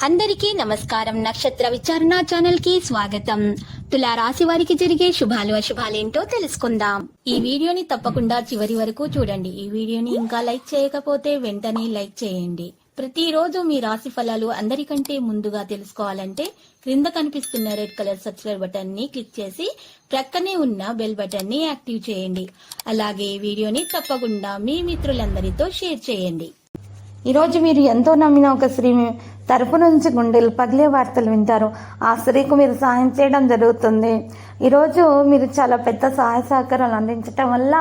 అందరికీ నమస్కారం. నక్షత్ర విచారణ ఛానల్ కి స్వాగతం. తులా రాశి వారికి జరిగే శుభాలు అశుభాలేంటో తెలుసుకుందాం. ఈ వీడియోని తప్పకుండా చివరి వరకు చూడండి. ఈ వీడియోని ఇంకా లైక్ చేయకపోతే వెంటనే లైక్ చేయండి. ప్రతిరోజు మీ రాశి ఫలాలు అందరికంటే ముందుగా తెలుసుకోవాలంటే క్రింద కనిపిస్తున్న రెడ్ కలర్ సబ్స్క్రైబ్ బటన్ ని క్లిక్ చేసి ప్రక్కనే ఉన్న బెల్ బటన్ ని యాక్టివ్ చేయండి. అలాగే వీడియోని తప్పకుండా మీ మిత్రులందరితో షేర్ చేయండి. ఈరోజు మీరు ఎంతో నమ్మిన ఒక స్త్రీ తరపు నుంచి గుండెలు పగిలే వార్తలు వింటారు. ఆ స్త్రీకు మీరు సహాయం చేయడం జరుగుతుంది. ఈరోజు మీరు చాలా పెద్ద సహాయ సహకారాలు అందించటం వల్ల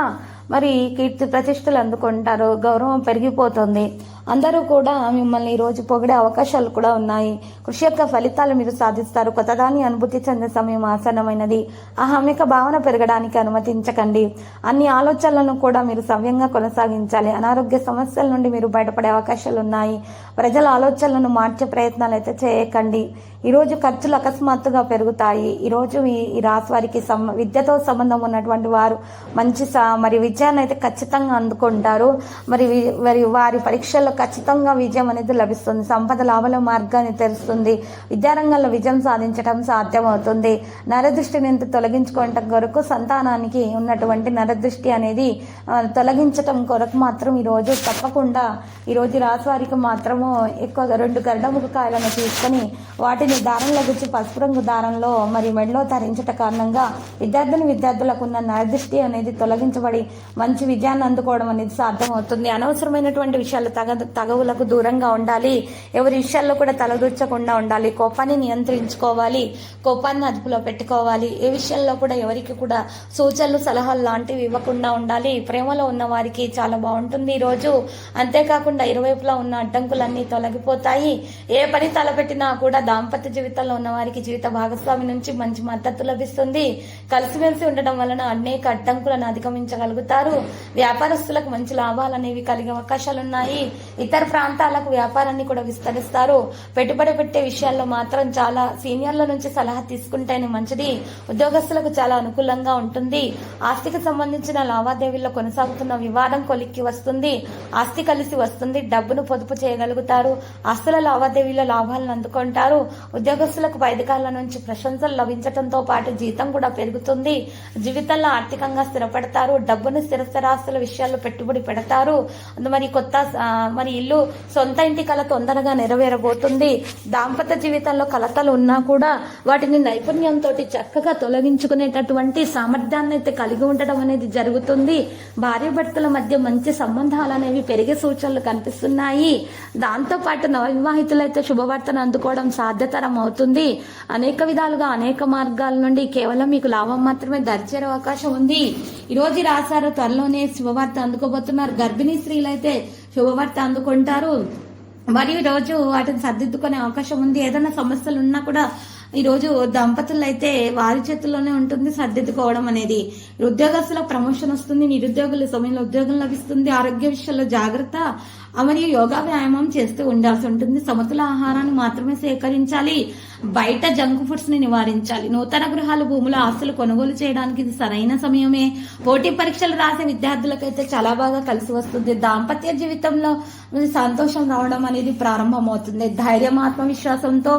మరి కీర్తి ప్రతిష్టలు అందుకుంటారు. గౌరవం పెరిగిపోతుంది. అందరూ కూడా మిమ్మల్ని ఈరోజు పొగిడే అవకాశాలు కూడా ఉన్నాయి. కృషి యొక్క ఫలితాలు మీరు సాధిస్తారు. కొత్తదాన్ని అనుభూతి చెందే సమయం ఆసన్నమైనది. అహమిక భావన పెరగడానికి అనుమతించకండి. అన్ని ఆలోచనలను కూడా మీరు సవ్యంగా కొనసాగించాలి. అనారోగ్య సమస్యల నుండి మీరు బయటపడే అవకాశాలు ఉన్నాయి. ప్రజల ఆలోచనలను మార్చే ప్రయత్నాలు అయితే చేయకండి. ఈరోజు ఖర్చులు అకస్మాత్తుగా పెరుగుతాయి. ఈరోజు ఈ రాశి వారికి విద్యతో సంబంధం ఉన్నటువంటి వారు మంచి మరి విజయాన్ని అయితే ఖచ్చితంగా అందుకుంటారు. మరి వారి పరీక్షల్లో ఖచ్చితంగా విజయం అనేది లభిస్తుంది. సంపద లాభాల మార్గాన్ని తెరుస్తుంది. విద్యారంగంలో విజయం సాధించడం సాధ్యమవుతుంది. నరదృష్టిని తొలగించుకోవటం కొరకు సంతానానికి ఉన్నటువంటి నరదృష్టి అనేది తొలగించటం కొరకు మాత్రం ఈరోజు తప్పకుండా ఈరోజు రాశి వారికి మాత్రము ఎక్కువగా 2 గరుడముఖ కాయలను తీసుకొని వాటిని దారంలో గుచ్చి పసుపు రంగు దారంలో మరి మెడలో ధరించట కారణంగా విద్యార్థులకు ఉన్న నరదృష్టి అనేది తొలగించబడి మంచి విజయాన్ని అందుకోవడం అనేది సాధ్యమవుతుంది. అనవసరమైనటువంటి విషయాలు తగవులకు దూరంగా ఉండాలి. ఎవరి విషయాల్లో కూడా తలదూర్చకుండా ఉండాలి. కోపాన్ని నియంత్రించుకోవాలి. కోపాన్ని అదుపులో పెట్టుకోవాలి. ఏ విషయంలో కూడా ఎవరికి కూడా సూచనలు సలహాలు లాంటివి ఇవ్వకుండా ఉండాలి. ప్రేమలో ఉన్న వారికి చాలా బాగుంటుంది ఈరోజు. అంతేకాకుండా ఇరువైపులా ఉన్న అడ్డంకులన్నీ తొలగిపోతాయి. ఏ పని తలపెట్టినా కూడా దాంపత్య జీవితంలో ఉన్న వారికి జీవిత భాగస్వామి నుంచి మంచి మద్దతు లభిస్తుంది. కలిసిమెలిసి ఉండడం వలన అనేక అడ్డంకులను అధిగమించగలుగుతారు. వ్యాపారస్తులకు మంచి లాభాలు అనేవి కలిగే అవకాశాలు ఉన్నాయి. ఇతర ప్రాంతాలకు వ్యాపారాన్ని కూడా విస్తరిస్తారు. పెట్టుబడి పెట్టే విషయాల్లో మాత్రం చాలా సీనియర్ల నుంచి సలహా తీసుకుంటేనే మంచిది. ఉద్యోగస్తులకు చాలా అనుకూలంగా ఉంటుంది. ఆస్తికి సంబంధించిన లావాదేవీల్లో కొనసాగుతున్న వివాదం కొలిక్కి వస్తుంది. ఆస్తి కలిసి వస్తుంది. డబ్బును పొదుపు చేయగలుగుతారు. ఆస్తుల లావాదేవీలో లాభాలను అందుకుంటారు. ఉద్యోగస్తులకు పై అధికారుల నుంచి ప్రశంసలు లభించడంతో పాటు జీతం కూడా పెరుగుతుంది. జీవితంలో ఆర్థికంగా స్థిరపడతారు. డబ్బును స్థిరస్థిరాస్తుల విషయాల్లో పెట్టుబడి పెడతారు. మరి మరి ఇల్లు సొంత ఇంటి కళ తొందరగా నెరవేరబోతుంది. దాంపత్య జీవితంలో కలతలు ఉన్నా కూడా వాటిని నైపుణ్యంతో చక్కగా తొలగించుకునేటటువంటి సామర్థ్యాన్ని అయితే కలిగి ఉండడం అనేది జరుగుతుంది. భార్యాభర్తల మధ్య మంచి సంబంధాలు అనేవి పెరిగే సూచనలు కనిపిస్తున్నాయి. దాంతో పాటు నవవివాహితులైతే శుభవార్తను అందుకోవడం సాధ్యతరం అవుతుంది. అనేక విధాలుగా అనేక మార్గాల నుండి కేవలం మీకు లాభం మాత్రమే దరిచేరే అవకాశం ఉంది. ఈరోజు రాశారు త్వరలోనే శుభవార్త అందుకోబోతున్నారు. గర్భిణీ స్త్రీలైతే శుభవార్త అందుకుంటారు. మరియు ఈరోజు వాటిని సర్దిద్దుకునే అవకాశం ఉంది. ఏదైనా సమస్యలు ఉన్నా కూడా ఈరోజు దంపతులు అయితే వారి చేతుల్లోనే ఉంటుంది సర్దిద్దుకోవడం అనేది. ఉద్యోగస్తులకు ప్రమోషన్ వస్తుంది. నిరుద్యోగుల సమయంలో ఉద్యోగం లభిస్తుంది. ఆరోగ్య విషయంలో జాగ్రత్త మరియు యోగా వ్యాయామం చేస్తూ ఉండాల్సి ఉంటుంది. సమతుల ఆహారాన్ని మాత్రమే సేకరించాలి. బయట జంక్ ఫుడ్స్ ని నివారించాలి. నూతన గృహాలు భూముల ఆస్తులు కొనుగోలు చేయడానికి ఇది సరైన సమయమే. పోటీ పరీక్షలు రాసే విద్యార్థులకైతే చాలా బాగా కలిసి వస్తుంది. దాంపత్య జీవితంలో సంతోషం రావడం అనేది ప్రారంభమవుతుంది. ధైర్యం ఆత్మవిశ్వాసంతో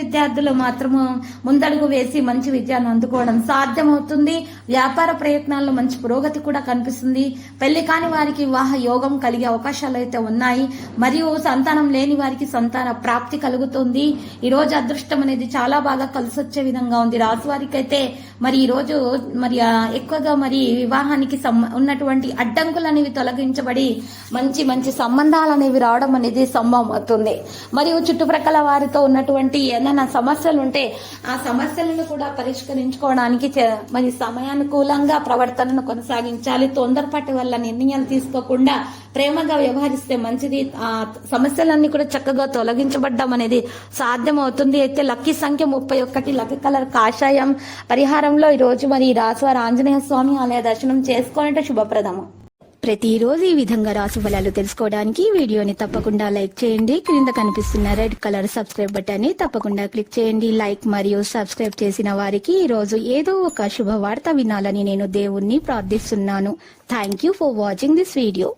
విద్యార్థులు మాత్రము ముందడుగు వేసి మంచి విజయాన్ని అందుకోవడం సాధ్యమవుతుంది. వ్యాపార ప్రయత్నాల్లో మంచి పురోగతి కూడా కనిపిస్తుంది. పెళ్లి కాని వారికి వివాహ యోగం కలిగే అవకాశాలు అయితే ఉన్నాయి. మరియు సంతానం లేని వారికి సంతాన ప్రాప్తి కలుగుతుంది. ఈ రోజు అదృష్టం అనేది చాలా బాగా కలిసి వచ్చే విధంగా ఉంది. రాశి వారికి అయితే మరి ఈ రోజు మరి ఎక్కువగా మరి వివాహానికి ఉన్నటువంటి అడ్డంకులు అనేవి తొలగించబడి మంచి మంచి సంబంధాలు అనేవి రావడం అనేది సంభవం అవుతుంది. మరియు చుట్టుప్రక్కల వారితో ఉన్నటువంటి ఏదైనా సమస్యలు ఉంటే ఆ సమస్యలను కూడా పరిష్కరించుకోవడానికి మరి సమయానుకూలంగా ప్రవర్తనను కొనసాగించాలి. తొందరపాటు వల్ల నిర్ణయాలు తీసుకోకుండా ప్రేమగా వ్యవహరిస్తే మంచిది. ఆ సమస్యలన్నీ కూడా చక్కగా తొలగించబడ్డం అనేది సాధ్యమవుతుంది. అయితే లక్కీ సంఖ్య 31. లక్కీ కలర్ కాషాయం. పరిహారంలో ఈ రోజు మరి రాశివారి ఆంజనేయ స్వామి ఆలయ దర్శనం చేసుకోవాలంటే శుభప్రదము. ప్రతిరోజు ఈ విధంగా రాశి ఫలాలు తెలుసుకోవడానికి వీడియోని తప్పకుండా లైక్ చేయండి. క్రింద కనిపిస్తున్న రెడ్ కలర్ సబ్స్క్రైబ్ బటన్ ని తప్పకుండా క్లిక్ చేయండి. లైక్ మరియు సబ్స్క్రైబ్ చేసిన వారికి ఈ రోజు ఏదో ఒక శుభవార్త వినాలని నేను దేవుణ్ణి ప్రార్థిస్తున్నాను. Thank you for watching this video.